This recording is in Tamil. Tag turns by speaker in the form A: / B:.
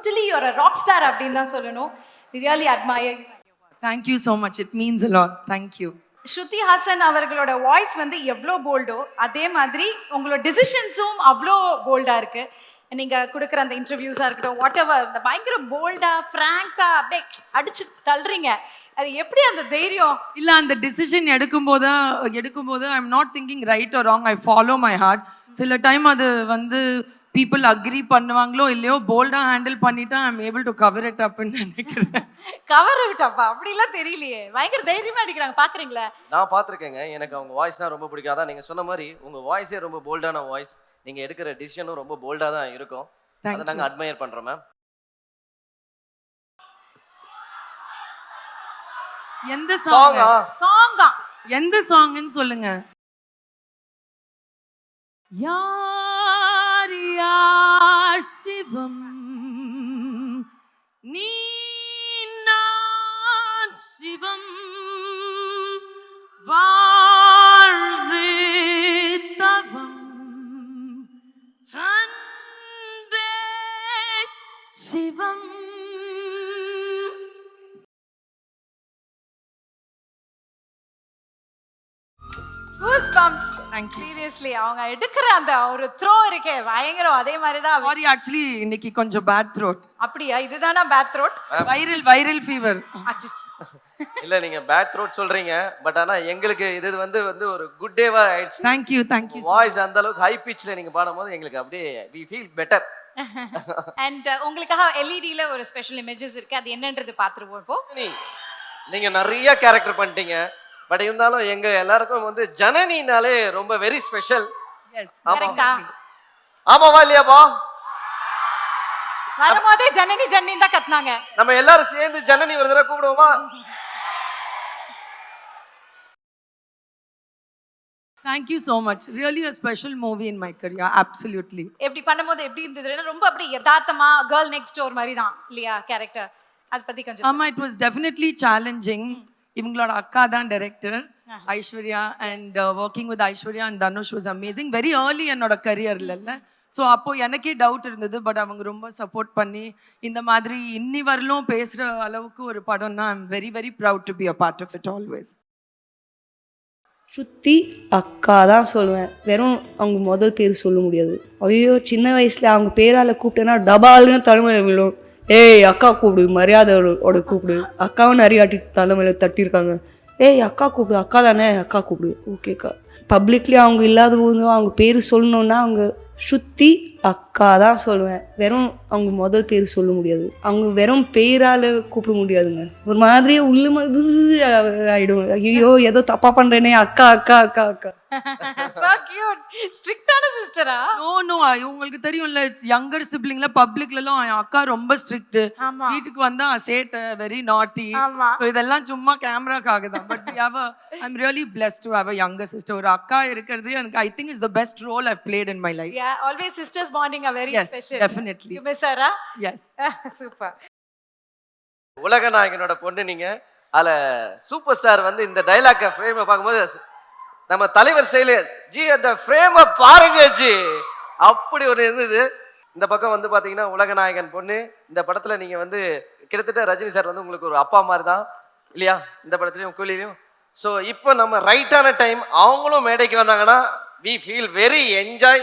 A: totally you're a rock star அப்படின்னு தான் சொல்லணும். We really admire you.
B: Thank you so much. It means a lot. Thank you.
A: Shruti Haasan அவர்களோட வாய்ஸ் வந்து எவ்வளோ போல்டோ அதே மாதிரி உங்களோட டிசிஷன்ஸும் அவ்வளோ போல்டாக இருக்கு. நீங்கள் கொடுக்குற அந்த இன்டர்வியூஸாக இருக்கட்டும், வாட் எவர், இந்த பயங்கர போல்டாக ஃப்ராங்காக அப்படியே அடிச்சு தள்ளுறீங்க. அது எப்படி அந்த தைரியம்?
B: இல்ல அந்த டிசிஷன் எடுக்கும்போது I am not thinking right or wrong. I follow my heart. சில டைம் அது வந்து பீப்புள் அக்ரி பண்ணுவாங்களோ இல்லையோ, போல்டா ஹேண்டில் பண்ணிட்டா I am able to cover it அப்னு நினைக்கிறேன்.
A: கவர் விட்டப்பா அப்படிலாம் தெரியலையே, பயங்கர தைரியமா அடிக்கிறாங்க. பாக்குறீங்களா?
C: நான் பார்த்துருக்கேங்க. எனக்கு அவங்க வாய்ஸ்னா ரொம்ப பிடிக்காதான். நீங்கள் சொன்ன மாதிரி உங்கள் வாய்ஸே ரொம்ப போல்டான வாய்ஸ். நீங்கள் எடுக்கிற டிசிஷனும் ரொம்ப போல்டாக தான் இருக்கும். அதை நாங்கள் அட்மையர் பண்ணுறோம் மேம்.
B: எந்த சாங்கா?
A: சாங்கா
B: எந்த சாங்னு சொல்லுங்க. யார் யார் சிவம் நீ நான் சிவம் வாழ்வே தவம் அன்பே சிவம்.
A: Goose bumps.
B: Thank you.
A: Seriously அவங்க எடுக்கிற அந்த ஒரு த்ரோ இருக்கே பயங்கரம். அதே மாதிரி தான்.
B: சாரி, ஆக்சுவலி இன்னைக்கு கொஞ்சம் பேட் த்ரோட்.
A: அப்படியா? இதுதானா பேட் த்ரோட்?
B: Viral fever.
A: அச்சச்ச.
C: இல்லை நீங்கள் பேட் த்ரோட் சொல்கிறீங்க, பட் ஆனால் எங்களுக்கு இது வந்து ஒரு குட் டேவாக ஆயிடுச்சு.
B: தேங்க்யூ.
C: வாய்ஸ் அந்த அளவுக்கு ஹை பிச்சில் நீங்கள் பாடும்போது எங்களுக்கு அப்படியே வி ஃபீல் பெட்டர்.
A: அண்ட் உங்களுக்காக எல்இடியில் ஒரு ஸ்பெஷல் இமேஜஸ் இருக்கு. அது என்னன்றது பார்த்துருவோம் இப்போ.
C: நீங்கள் நிறைய கேரக்டர் பண்ணிட்டீங்க, பட் இருந்தாலும் எங்க எல்லாருக்கும் வந்து ஜனனினாலே ரொம்ப வெரி ஸ்பெஷல்.
A: கரெக்ட்டா?
C: ஆமாவா இல்லையாப்பா?
A: வரும்போதே ஜனனி ஜனனி தான் கத்துனாங்க.
C: நம்ம எல்லாரும் சேர்ந்து ஜனனி ஒரு தடவை கூப்பிடுவோமா?
B: Thank you so much. Really a special movie in my career. Absolutely.
A: எப்படி பண்ணும்போது எப்படி இருந்ததுன்னா ரொம்ப அப்படியே யதார்த்தமா கேர்ள் நெக்ஸ்ட் டோர் மாதிரி தான் இல்லையா கேரக்டர்? அது பத்தி கொஞ்சம்.
B: ஆமா, it was definitely challenging. இவங்களோட அக்கா தான் director Aishwarya, and working with Aishwarya and Dhanush was amazing. Very early என்னோட கரியர்ல. ஸோ அப்போ எனக்கே டவுட் இருந்தது, பட் அவங்க ரொம்ப சப்போர்ட் பண்ணி இந்த மாதிரி இன்னி வரலும் பேசுகிற அளவுக்கு ஒரு படம்னா I am very very proud to be a part of it always.
D: Shruti அக்கா தான் சொல்லுவேன். வெறும் அவங்க முதல் பேர் சொல்ல முடியாது. ஐயோ, சின்ன வயசில் அவங்க பேரால் கூப்பிட்டேன்னா டபால்னு தலைமையில் விழும். ஏய் அக்கா கூப்பிடு, மரியாதையோட கூப்பிடு. அக்காவும் நிறைய தலைமையில் தட்டியிருக்காங்க. ஏய் அக்கா கூப்பிடு, அக்கா தானே, அக்கா கூப்பிடு. ஓகேக்கா. பப்ளிக்லேயே அவங்க இல்லாத போது அவங்க பேர் சொல்லணுன்னா அவங்க ஸ்ருதி அக்கா தான் சொல்லுவேன். வெறும் அவங்க முதல் பேர் சொல்ல முடியாது. அவங்க வெறும் பேரால் கூப்பிட முடியாதுங்க. ஒரு மாதிரியே உள்ளு ஆகிடும். ஐயோ ஏதோ தப்பாக பண்ணுறேனே, அக்கா அக்கா அக்கா அக்கா.
A: so cute. ஸ்ட்ரிக்ட்டான சிஸ்டரா?
B: நோ உங்களுக்கு தெரியும்ல, யங்கர் சிப்ளிங்ல பப்ளிக்லலாம் அக்கா ரொம்ப ஸ்ட்ரிக்ட். வீட்டுக்கு வந்தா சேட்ட, வெரி நாட்டி. ஸோ இதெல்லாம் சும்மா கேமராக்காக தான். But I am really blessed to have a younger sister. ஒரு அக்கா இருக்கிறது எனக்கு I think is the best role I played in my life.
A: Yeah, always sisters bonding are very
B: Yes,
A: special.
B: definitely.
A: You miss her, huh?
B: Yes.
A: Super.
C: உலக நாயகனோட பொண்ணு நீங்க. அதுல சூப்பர் ஸ்டார் வந்து இந்த டைலாக் ஃப்ரேமை பார்க்கும்போது நம்ம தலைவர் ஸ்டைலு ஜி அந்த ஃப்ரேமை பாருங்க ஜி, அப்படி ஒரு இருந்தது. இந்த பக்கம் வந்து பார்த்தீங்கன்னா உலக நாயகன் பொண்ணு. இந்த படத்தில் நீங்கள் வந்து கிட்டத்தட்ட ரஜினி சார் வந்து உங்களுக்கு ஒரு அப்பா மாதிரி தான் இல்லையா? இந்த படத்துலையும் கூலிலையும். ஸோ இப்போ நம்ம ரைட்டான டைம் அவங்களும் மேடைக்கு வந்தாங்கன்னா வி ஃபீல் வெரி என்ஜாய்.